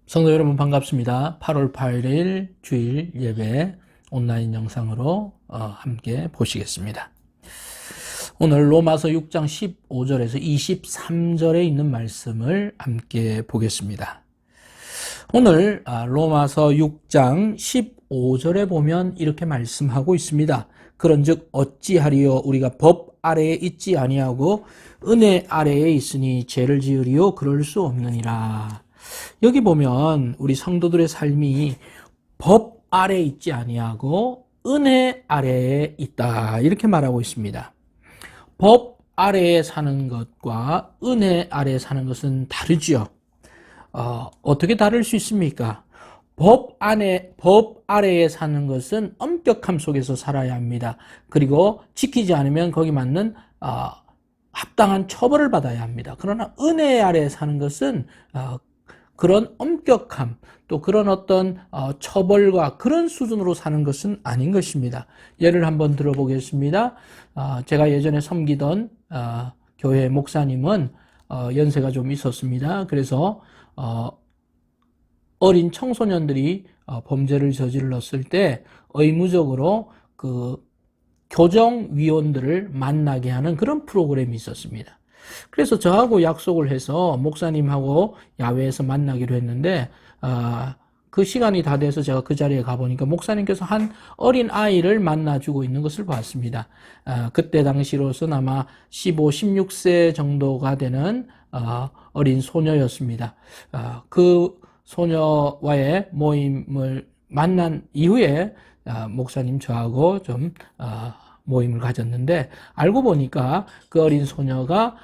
성도 여러분 반갑습니다. 8월 8일 주일 예배 온라인 영상으로 함께 보시겠습니다. 오늘 로마서 6장 15절에서 23절에 있는 말씀을 함께 보겠습니다. 오늘 로마서 6장 15절에 보면 이렇게 말씀하고 있습니다. 그런즉 어찌하리요 우리가 법 아래에 있지 아니하고 은혜 아래에 있으니 죄를 지으리요 그럴 수 없느니라. 여기 보면 우리 성도들의 삶이 법 아래에 있지 아니하고 은혜 아래에 있다 이렇게 말하고 있습니다. 법 아래에 사는 것과 은혜 아래에 사는 것은 다르죠. 어떻게 다를 수 있습니까? 법 아래에 사는 것은 엄격함 속에서 살아야 합니다. 그리고 지키지 않으면 거기 맞는 합당한 처벌을 받아야 합니다. 그러나 은혜 아래에 사는 것은 그런 엄격함, 또 그런 어떤 처벌과 그런 수준으로 사는 것은 아닌 것입니다. 예를 한번 들어보겠습니다. 제가 예전에 섬기던 교회 목사님은 연세가 좀 있었습니다. 그래서 어린 청소년들이 범죄를 저질렀을 때 의무적으로 그 교정위원들을 만나게 하는 그런 프로그램이 있었습니다. 그래서 저하고 약속을 해서 목사님하고 야외에서 만나기로 했는데 그 시간이 다 돼서 제가 그 자리에 가보니까 목사님께서 한 어린 아이를 만나주고 있는 것을 봤습니다. 그때 당시로서는 아마 15, 16세 정도가 되는 어린 소녀였습니다. 그 소녀와의 모임을 만난 이후에 목사님 저하고 좀 모임을 가졌는데 알고 보니까 그 어린 소녀가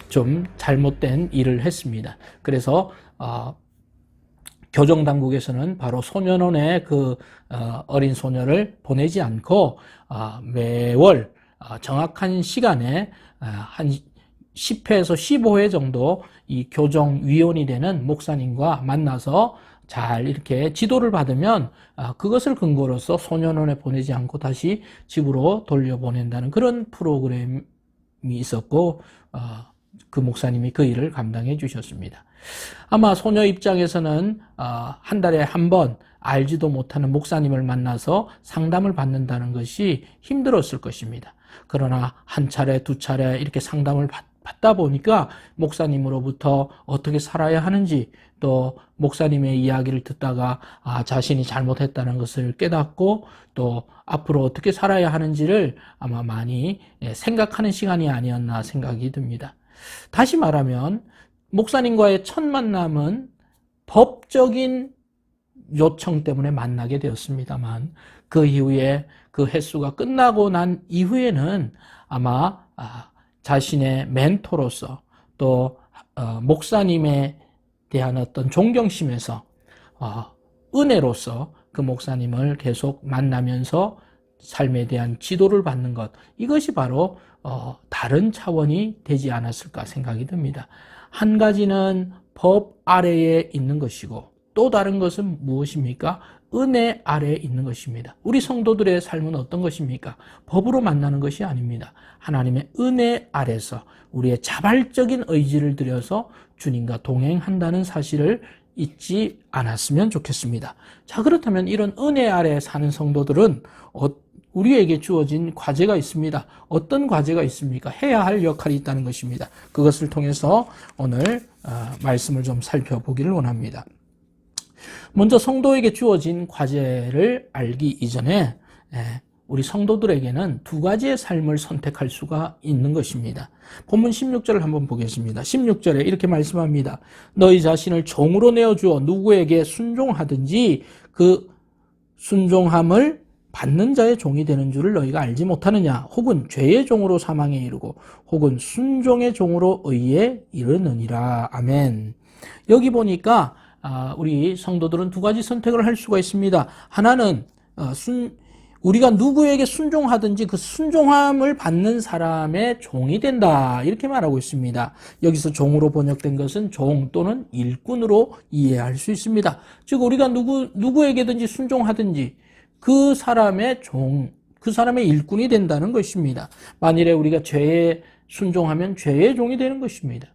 좀 잘못된 일을 했습니다. 그래서 교정당국에서는 바로 소년원에 그 어린 소녀를 보내지 않고 매월 정확한 시간에 한 10회에서 15회 정도 이 교정위원이 되는 목사님과 만나서 잘 이렇게 지도를 받으면 그것을 근거로서 소년원에 보내지 않고 다시 집으로 돌려보낸다는 그런 프로그램이 있었고 그 목사님이 그 일을 감당해 주셨습니다. 아마 소녀 입장에서는 한 달에 한 번 알지도 못하는 목사님을 만나서 상담을 받는다는 것이 힘들었을 것입니다. 그러나 한 차례 두 차례 이렇게 상담을 받다 보니까 목사님으로부터 어떻게 살아야 하는지 또 목사님의 이야기를 듣다가 자신이 잘못했다는 것을 깨닫고 또 앞으로 어떻게 살아야 하는지를 아마 많이 생각하는 시간이 아니었나 생각이 듭니다. 다시 말하면 목사님과의 첫 만남은 법적인 요청 때문에 만나게 되었습니다만 그 이후에 그 횟수가 끝나고 난 이후에는 아마 자신의 멘토로서 또 목사님에 대한 어떤 존경심에서 은혜로서 그 목사님을 계속 만나면서 삶에 대한 지도를 받는 것, 이것이 바로 다른 차원이 되지 않았을까 생각이 듭니다. 한 가지는 법 아래에 있는 것이고 또 다른 것은 무엇입니까? 은혜 아래에 있는 것입니다. 우리 성도들의 삶은 어떤 것입니까? 법으로 만나는 것이 아닙니다. 하나님의 은혜 아래서 우리의 자발적인 의지를 들여서 주님과 동행한다는 사실을 잊지 않았으면 좋겠습니다. 자, 그렇다면 이런 은혜 아래에 사는 성도들은 우리에게 주어진 과제가 있습니다. 어떤 과제가 있습니까? 해야 할 역할이 있다는 것입니다. 그것을 통해서 오늘 말씀을 좀 살펴보기를 원합니다. 먼저 성도에게 주어진 과제를 알기 이전에 우리 성도들에게는 두 가지의 삶을 선택할 수가 있는 것입니다. 본문 16절을 한번 보겠습니다. 16절에 이렇게 말씀합니다. 너희 자신을 종으로 내어주어 누구에게 순종하든지 그 순종함을 받는 자의 종이 되는 줄을 너희가 알지 못하느냐? 혹은 죄의 종으로 사망에 이르고 혹은 순종의 종으로 의에 이르느니라. 아멘. 여기 보니까 우리 성도들은 두 가지 선택을 할 수가 있습니다. 하나는 우리가 누구에게 순종하든지 그 순종함을 받는 사람의 종이 된다 이렇게 말하고 있습니다. 여기서 종으로 번역된 것은 종 또는 일꾼으로 이해할 수 있습니다. 즉 우리가 누구에게든지 순종하든지 그 사람의 종, 그 사람의 일꾼이 된다는 것입니다. 만일에 우리가 죄에 순종하면 죄의 종이 되는 것입니다.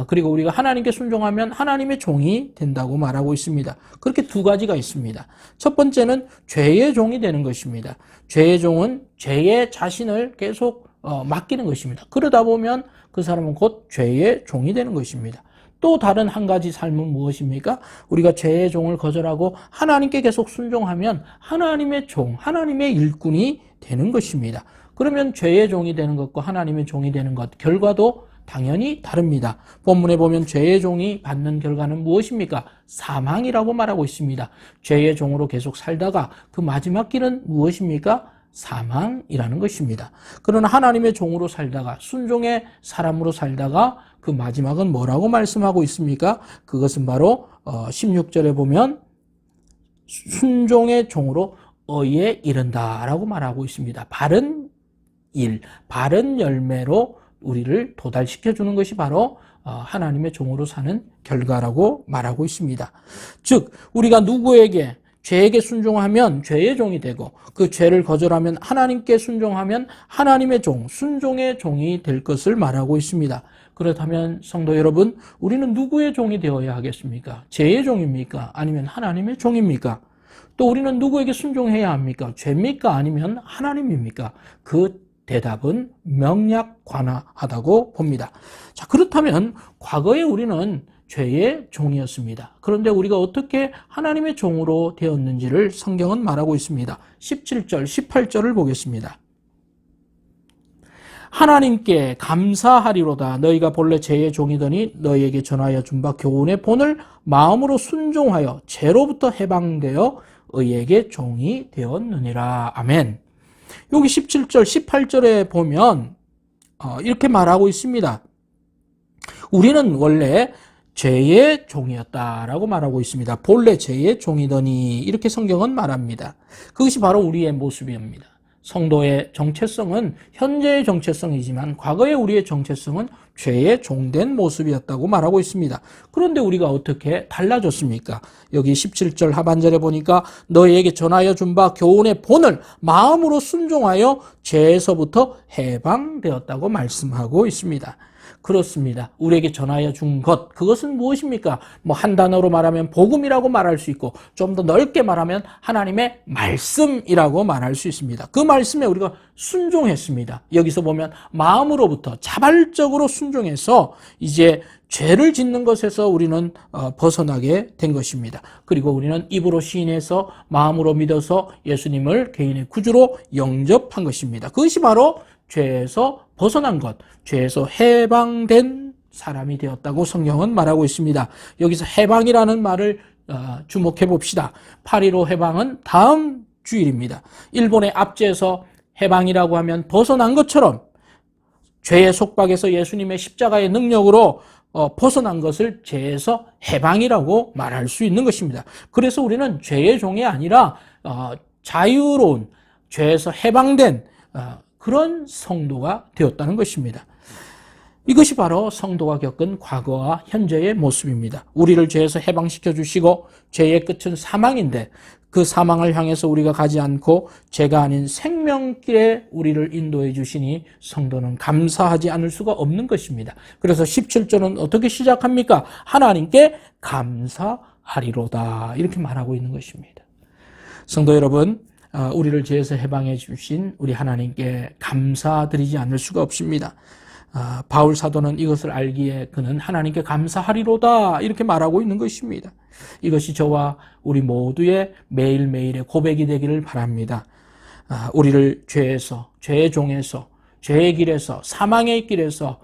그리고 우리가 하나님께 순종하면 하나님의 종이 된다고 말하고 있습니다. 그렇게 두 가지가 있습니다. 첫 번째는 죄의 종이 되는 것입니다. 죄의 종은 죄의 자신을 계속 맡기는 것입니다. 그러다 보면 그 사람은 곧 죄의 종이 되는 것입니다. 또 다른 한 가지 삶은 무엇입니까? 우리가 죄의 종을 거절하고 하나님께 계속 순종하면 하나님의 종, 하나님의 일꾼이 되는 것입니다. 그러면 죄의 종이 되는 것과 하나님의 종이 되는 것, 결과도 당연히 다릅니다. 본문에 보면 죄의 종이 받는 결과는 무엇입니까? 사망이라고 말하고 있습니다. 죄의 종으로 계속 살다가 그 마지막 길은 무엇입니까? 사망이라는 것입니다. 그러나 하나님의 종으로 살다가 순종의 사람으로 살다가 그 마지막은 뭐라고 말씀하고 있습니까? 그것은 바로 16절에 보면 순종의 종으로 의에 이른다라고 말하고 있습니다. 바른 일, 바른 열매로 우리를 도달시켜주는 것이 바로 하나님의 종으로 사는 결과라고 말하고 있습니다. 즉 우리가 누구에게 죄에게 순종하면 죄의 종이 되고 그 죄를 거절하면 하나님께 순종하면 하나님의 종, 순종의 종이 될 것을 말하고 있습니다. 그렇다면 성도 여러분, 우리는 누구의 종이 되어야 하겠습니까? 죄의 종입니까? 아니면 하나님의 종입니까? 또 우리는 누구에게 순종해야 합니까? 죄입니까? 아니면 하나님입니까? 그 대답은 명약관화하다고 봅니다. 자, 그렇다면 과거에 우리는 죄의 종이었습니다. 그런데 우리가 어떻게 하나님의 종으로 되었는지를 성경은 말하고 있습니다. 17절, 18절을 보겠습니다. 하나님께 감사하리로다. 너희가 본래 죄의 종이더니 너희에게 전하여 준 바 교훈의 본을 마음으로 순종하여 죄로부터 해방되어 의에게 종이 되었느니라. 아멘. 여기 17절, 18절에 보면 이렇게 말하고 있습니다. 우리는 원래 죄의 종이었다라고 말하고 있습니다. 본래 죄의 종이더니 이렇게 성경은 말합니다. 그것이 바로 우리의 모습입니다. 성도의 정체성은 현재의 정체성이지만 과거의 우리의 정체성은 죄의 종된 모습이었다고 말하고 있습니다. 그런데 우리가 어떻게 달라졌습니까? 여기 17절 하반절에 보니까 너희에게 전하여 준 바 교훈의 본을 마음으로 순종하여 죄에서부터 해방되었다고 말씀하고 있습니다. 그렇습니다. 우리에게 전하여 준 것, 그것은 무엇입니까? 한 단어로 말하면 복음이라고 말할 수 있고 좀 더 넓게 말하면 하나님의 말씀이라고 말할 수 있습니다. 그 말씀에 우리가 순종했습니다. 여기서 보면 마음으로부터 자발적으로 순종해서 이제 죄를 짓는 것에서 우리는 벗어나게 된 것입니다. 그리고 우리는 입으로 시인해서 마음으로 믿어서 예수님을 개인의 구주로 영접한 것입니다. 그것이 바로 죄에서 벗어난 것, 죄에서 해방된 사람이 되었다고 성경은 말하고 있습니다. 여기서 해방이라는 말을 주목해 봅시다. 8.15 해방은 다음 주일입니다. 일본의 압제에서 해방이라고 하면 벗어난 것처럼 죄의 속박에서 예수님의 십자가의 능력으로 벗어난 것을 죄에서 해방이라고 말할 수 있는 것입니다. 그래서 우리는 죄의 종이 아니라 자유로운, 죄에서 해방된 그런 성도가 되었다는 것입니다. 이것이 바로 성도가 겪은 과거와 현재의 모습입니다. 우리를 죄에서 해방시켜 주시고 죄의 끝은 사망인데 그 사망을 향해서 우리가 가지 않고 죄가 아닌 생명길에 우리를 인도해 주시니 성도는 감사하지 않을 수가 없는 것입니다. 그래서 17절은 어떻게 시작합니까? 하나님께 감사하리로다 이렇게 말하고 있는 것입니다. 성도 여러분, 우리를 죄에서 해방해 주신 우리 하나님께 감사드리지 않을 수가 없습니다. 바울 사도는 이것을 알기에 그는 하나님께 감사하리로다 이렇게 말하고 있는 것입니다. 이것이 저와 우리 모두의 매일매일의 고백이 되기를 바랍니다. 우리를 죄에서, 죄의 종에서, 죄의 길에서, 사망의 길에서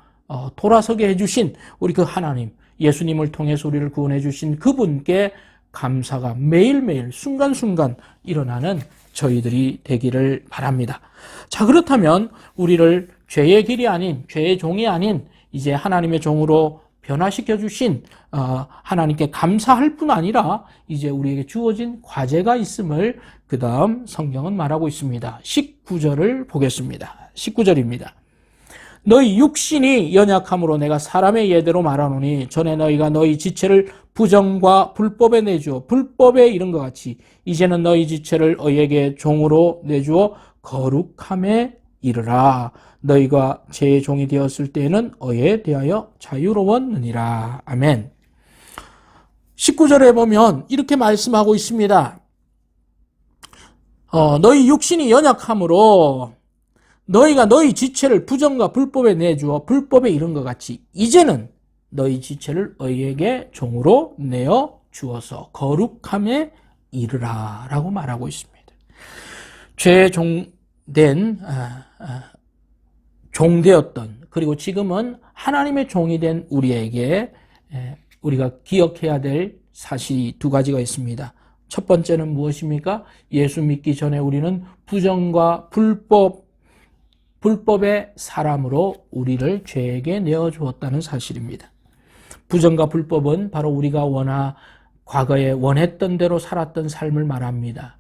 돌아서게 해주신 우리 그 하나님, 예수님을 통해서 우리를 구원해 주신 그분께 감사가 매일매일 순간순간 일어나는 저희들이 되기를 바랍니다. 자, 그렇다면 우리를 죄의 길이 아닌, 죄의 종이 아닌 이제 하나님의 종으로 변화시켜 주신 하나님께 감사할 뿐 아니라 이제 우리에게 주어진 과제가 있음을 그 다음 성경은 말하고 있습니다. 19절을 보겠습니다. 19절입니다. 너희 육신이 연약함으로 내가 사람의 예대로 말하노니 전에 너희가 너희 지체를 부정과 불법에 내주어 불법에 이른 것 같이 이제는 너희 지체를 의에게 종으로 내주어 거룩함에 이르라. 너희가 제 종이 되었을 때에는 어에 대하여 자유로웠느니라. 아멘. 19절에 보면 이렇게 말씀하고 있습니다. 너희 육신이 연약함으로 너희가 너희 지체를 부정과 불법에 내주어 불법에 이른 것 같이 이제는 너희 지체를 의에게 종으로 내어 주어서 거룩함에 이르라 라고 말하고 있습니다. 죄의 종되었던 그리고 지금은 하나님의 종이 된 우리에게 우리가 기억해야 될 사실이 두 가지가 있습니다. 첫 번째는 무엇입니까? 예수 믿기 전에 우리는 부정과 불법의 사람으로 우리를 죄에게 내어주었다는 사실입니다. 부정과 불법은 바로 우리가 과거에 원했던 대로 살았던 삶을 말합니다.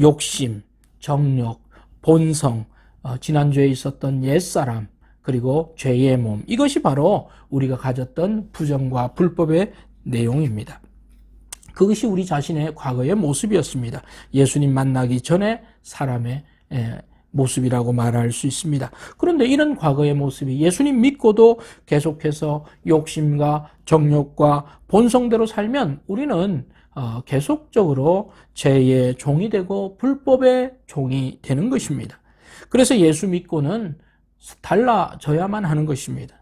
욕심, 정욕, 본성, 지난주에 있었던 옛사람, 그리고 죄의 몸, 이것이 바로 우리가 가졌던 부정과 불법의 내용입니다. 그것이 우리 자신의 과거의 모습이었습니다. 예수님 만나기 전에 사람의 모습이라고 말할 수 있습니다. 그런데 이런 과거의 모습이 예수님 믿고도 계속해서 욕심과 정욕과 본성대로 살면 우리는 계속적으로 죄의 종이 되고 불법의 종이 되는 것입니다. 그래서 예수 믿고는 달라져야만 하는 것입니다.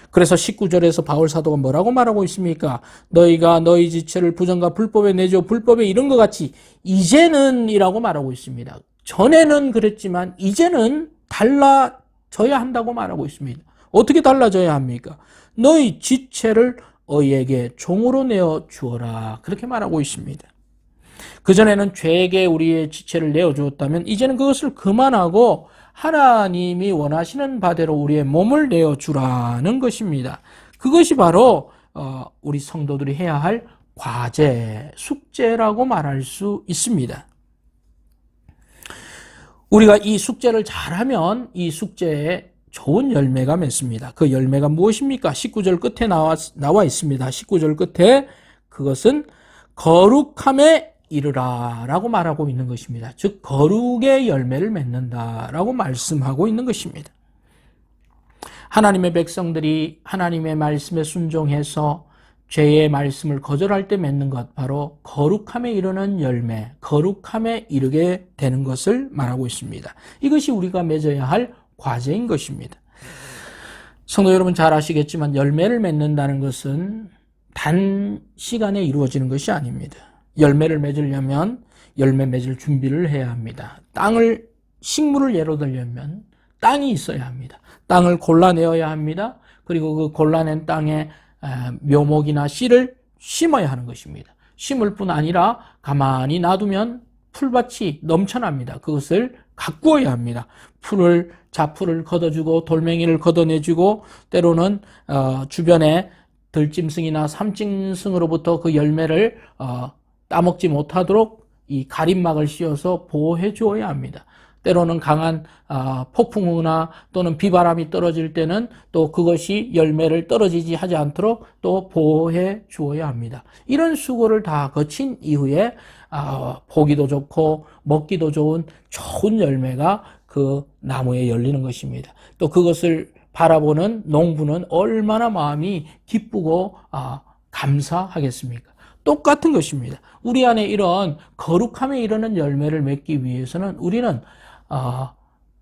그래서 19절에서 바울 사도가 뭐라고 말하고 있습니까? 너희가 너희 지체를 부정과 불법에 내줘 불법에 이른 것 같이 이제는 이라고 말하고 있습니다. 전에는 그랬지만 이제는 달라져야 한다고 말하고 있습니다. 어떻게 달라져야 합니까? 너희 지체를 의에게 종으로 내어 주어라. 그렇게 말하고 있습니다. 그전에는 죄에게 우리의 지체를 내어주었다면 이제는 그것을 그만하고 하나님이 원하시는 바대로 우리의 몸을 내어주라는 것입니다. 그것이 바로 우리 성도들이 해야 할 과제, 숙제라고 말할 수 있습니다. 우리가 이 숙제를 잘하면 이 숙제에 좋은 열매가 맺습니다. 그 열매가 무엇입니까? 19절 끝에 나와 있습니다. 19절 끝에 그것은 거룩함에 이르라 라고 말하고 있는 것입니다. 즉 거룩의 열매를 맺는다 라고 말씀하고 있는 것입니다. 하나님의 백성들이 하나님의 말씀에 순종해서 죄의 말씀을 거절할 때 맺는 것, 바로 거룩함에 이르는 열매, 거룩함에 이르게 되는 것을 말하고 있습니다. 이것이 우리가 맺어야 할 과제인 것입니다. 성도 여러분 잘 아시겠지만 열매를 맺는다는 것은 단시간에 이루어지는 것이 아닙니다. 열매를 맺으려면 열매 맺을 준비를 해야 합니다. 식물을 예로 들려면 땅이 있어야 합니다. 땅을 골라내어야 합니다. 그리고 그 골라낸 땅에 묘목이나 씨를 심어야 하는 것입니다. 심을 뿐 아니라 가만히 놔두면 풀밭이 넘쳐납니다. 그것을 가꾸어야 합니다. 자풀을 걷어주고 돌멩이를 걷어내주고 때로는 주변에 들짐승이나 삼짐승으로부터 그 열매를 따먹지 못하도록 이 가림막을 씌워서 보호해 주어야 합니다. 때로는 강한 폭풍우나 또는 비바람이 떨어질 때는 또 그것이 열매를 떨어지지 하지 않도록 또 보호해 주어야 합니다. 이런 수고를 다 거친 이후에 보기도 좋고 먹기도 좋은 열매가 그 나무에 열리는 것입니다. 또 그것을 바라보는 농부는 얼마나 마음이 기쁘고 감사하겠습니까? 똑같은 것입니다. 우리 안에 이런 거룩함에 이르는 열매를 맺기 위해서는 우리는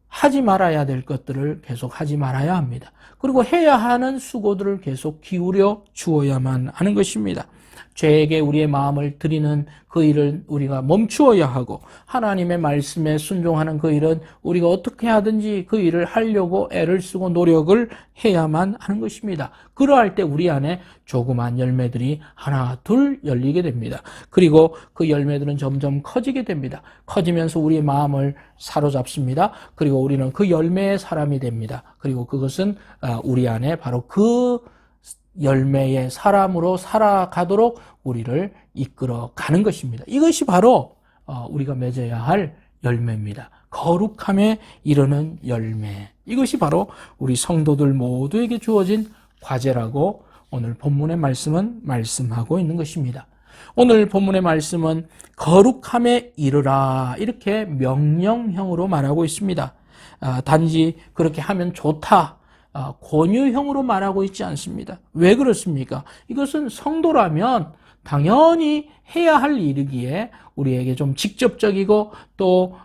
하지 말아야 될 것들을 계속 하지 말아야 합니다. 그리고 해야 하는 수고들을 계속 기울여 주어야만 하는 것입니다. 죄에게 우리의 마음을 드리는 그 일을 우리가 멈추어야 하고 하나님의 말씀에 순종하는 그 일은 우리가 어떻게 하든지 그 일을 하려고 애를 쓰고 노력을 해야만 하는 것입니다. 그러할 때 우리 안에 조그만 열매들이 하나 둘 열리게 됩니다. 그리고 그 열매들은 점점 커지게 됩니다. 커지면서 우리의 마음을 사로잡습니다. 그리고 우리는 그 열매의 사람이 됩니다. 그리고 그것은 우리 안에 바로 그 열매의 사람으로 살아가도록 우리를 이끌어 가는 것입니다. 이것이 바로 우리가 맺어야 할 열매입니다. 거룩함에 이르는 열매. 이것이 바로 우리 성도들 모두에게 주어진 과제라고 오늘 본문의 말씀은 말씀하고 있는 것입니다. 오늘 본문의 말씀은 거룩함에 이르라 이렇게 명령형으로 말하고 있습니다. 단지 그렇게 하면 좋다, 권유형으로 말하고 있지 않습니다. 왜 그렇습니까? 이것은 성도라면 당연히 해야 할 일이기에 우리에게 좀 직접적이고 또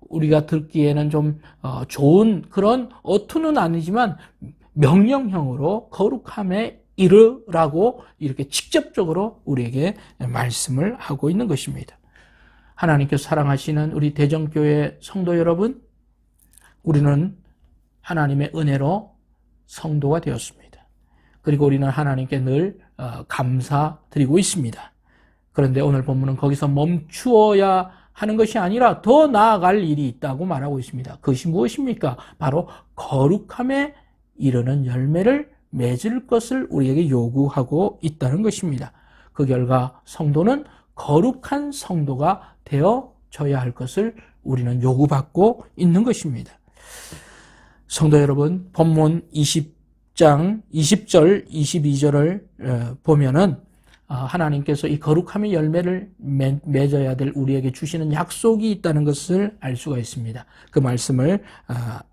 우리가 듣기에는 좀 좋은 그런 어투는 아니지만 명령형으로 거룩함에 이르라고 이렇게 직접적으로 우리에게 말씀을 하고 있는 것입니다. 하나님께서 사랑하시는 우리 대전교회 성도 여러분, 우리는 하나님의 은혜로 성도가 되었습니다. 그리고 우리는 하나님께 늘 감사드리고 있습니다. 그런데 오늘 본문은 거기서 멈추어야 하는 것이 아니라 더 나아갈 일이 있다고 말하고 있습니다. 그것이 무엇입니까? 바로 거룩함에 이르는 열매를 맺을 것을 우리에게 요구하고 있다는 것입니다. 그 결과 성도는 거룩한 성도가 되어져야 할 것을 우리는 요구받고 있는 것입니다. 성도 여러분, 본문 20장 20절 22절을 보면은 하나님께서 이 거룩함의 열매를 맺어야 될 우리에게 주시는 약속이 있다는 것을 알 수가 있습니다. 그 말씀을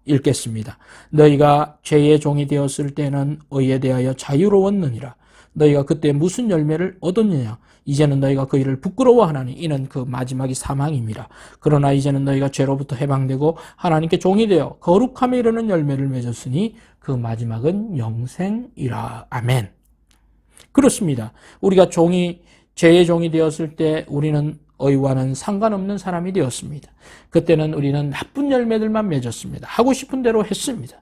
읽겠습니다. 너희가 죄의 종이 되었을 때는 의에 대하여 자유로웠느니라. 너희가 그때 무슨 열매를 얻었느냐? 이제는 너희가 그 일을 부끄러워하나니 이는 그 마지막이 사망임이라. 그러나 이제는 너희가 죄로부터 해방되고 하나님께 종이 되어 거룩함에 이르는 열매를 맺었으니 그 마지막은 영생이라. 아멘. 그렇습니다. 우리가 죄의 종이 되었을 때 우리는 의와는 상관없는 사람이 되었습니다. 그때는 우리는 나쁜 열매들만 맺었습니다. 하고 싶은 대로 했습니다.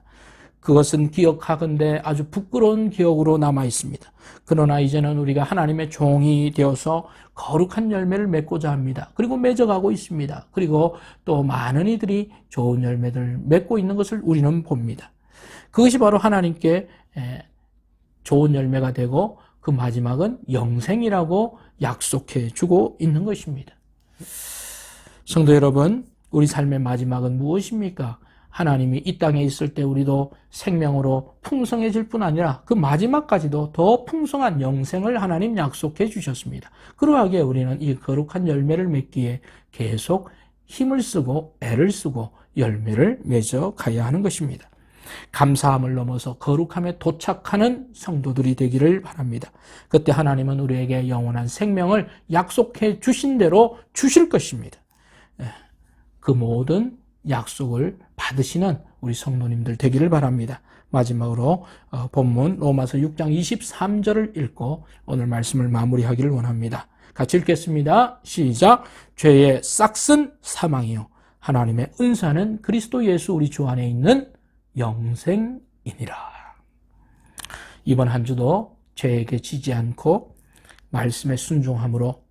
그것은 기억하건대 아주 부끄러운 기억으로 남아 있습니다. 그러나 이제는 우리가 하나님의 종이 되어서 거룩한 열매를 맺고자 합니다. 그리고 맺어가고 있습니다. 그리고 또 많은 이들이 좋은 열매들을 맺고 있는 것을 우리는 봅니다. 그것이 바로 하나님께 좋은 열매가 되고 그 마지막은 영생이라고 약속해 주고 있는 것입니다. 성도 여러분, 우리 삶의 마지막은 무엇입니까? 하나님이 이 땅에 있을 때 우리도 생명으로 풍성해질 뿐 아니라 그 마지막까지도 더 풍성한 영생을 하나님 약속해 주셨습니다. 그러하기에 우리는 이 거룩한 열매를 맺기에 계속 힘을 쓰고 애를 쓰고 열매를 맺어 가야 하는 것입니다. 감사함을 넘어서 거룩함에 도착하는 성도들이 되기를 바랍니다. 그때 하나님은 우리에게 영원한 생명을 약속해 주신 대로 주실 것입니다. 그 모든 약속을 받으시는 우리 성도님들 되기를 바랍니다. 마지막으로 본문 로마서 6장 23절을 읽고 오늘 말씀을 마무리하기를 원합니다. 같이 읽겠습니다. 시작. 죄의 싹은 사망이요 하나님의 은사는 그리스도 예수 우리 주 안에 있는 영생이니라. 이번 한 주도 죄에게 지지 않고 말씀에 순종함으로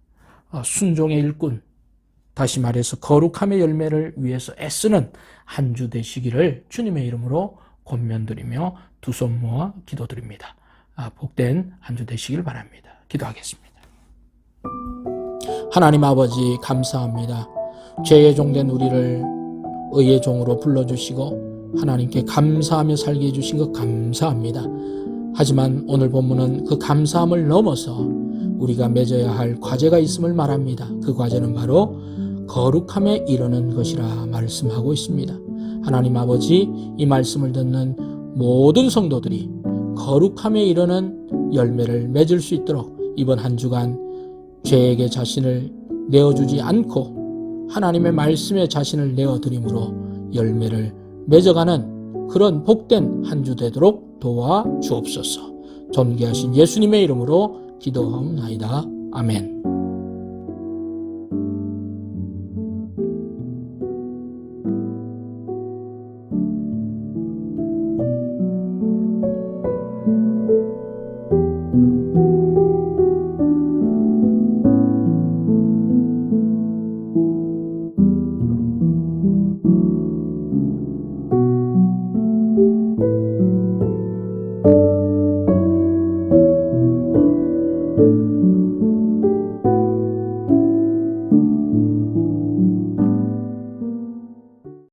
순종의 일꾼, 다시 말해서 거룩함의 열매를 위해서 애쓰는 한 주 되시기를 주님의 이름으로 권면드리며 두 손 모아 기도드립니다. 복된 한 주 되시길 바랍니다. 기도하겠습니다. 하나님 아버지 감사합니다. 죄의 종된 우리를 의의 종으로 불러주시고 하나님께 감사하며 살게 해주신 것 감사합니다. 하지만 오늘 본문은 그 감사함을 넘어서 우리가 맺어야 할 과제가 있음을 말합니다. 그 과제는 바로 거룩함에 이르는 것이라 말씀하고 있습니다. 하나님 아버지, 이 말씀을 듣는 모든 성도들이 거룩함에 이르는 열매를 맺을 수 있도록 이번 한 주간 죄에게 자신을 내어주지 않고 하나님의 말씀에 자신을 내어드림으로 열매를 맺어가는 그런 복된 한 주 되도록 도와주옵소서. 존귀하신 예수님의 이름으로 기도하옵나이다. 아멘.